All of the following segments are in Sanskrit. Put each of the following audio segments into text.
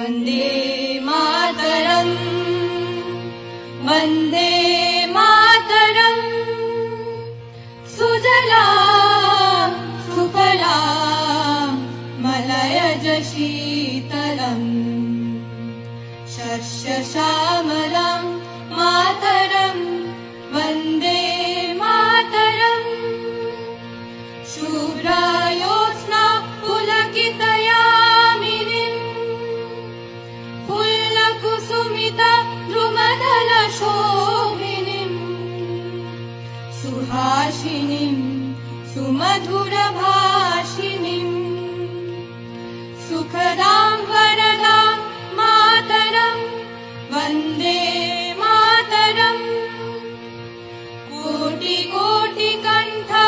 वन्दे मातरम् वन्दे मातरम् सुजलां सुफलां मलयज शीतलम् शस्यश्यामलां मातरम् वन्दे मातरम् शुभ्रायोत्स्ना पुलकितयामिनीं फुल्लकुसुमिता द्रुमदलशोभिनीं सुहासिनीं सुमधुरभाषिणीं सुखदां वरदां मातरम् वन्दे मातरम् कोटि कोटि कण्ठा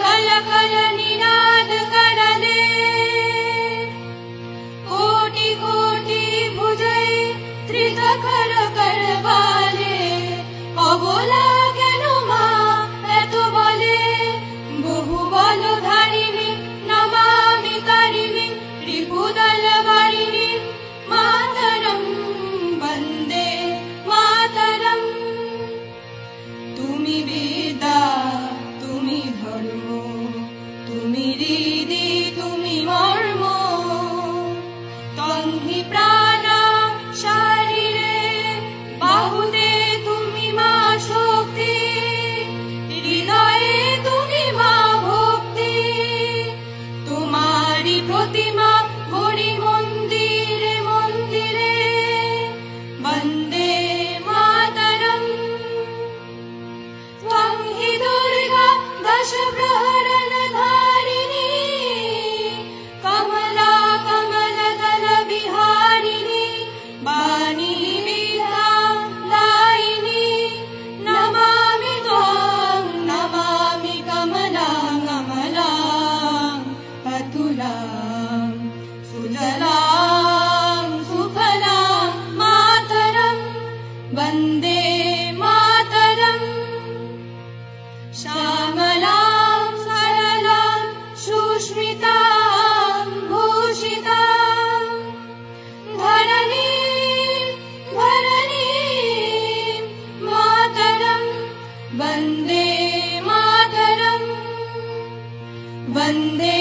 कलकल निनाद करले कोटि कोटि भुजै त्रितकर करवाले अबोला केन मा एत बले बहु बलधारिणी नमामि तारिणी रिपुदल वारिणी मातरम् वन्दे मातरम् तुमि वेदा तुमि धर्म तुमि हृदि तुमि मर्म तं हि प्राणा शरीरे बाहुते तुमि मा शक्ति हृदये तुमि मा भक्ति तुम्हारी प्रतिमा गढ़ी मन्दिरे मन्दिरे वन्दे मातरम् त्वं हि दुर्गा दश प्रहरणधारिणी कमला कमलदल विहारिणी वाणी विद्यां दायिनी नमामि त्वां नमामि कमलां कमलां अतुलां सुजलां सुफलां मातरम् वन्दे मातरम् श्यामलां सरलां सुस्मितां भूषितां धरणीं धरणीं मातरम् वन्दे मातरम् वन्दे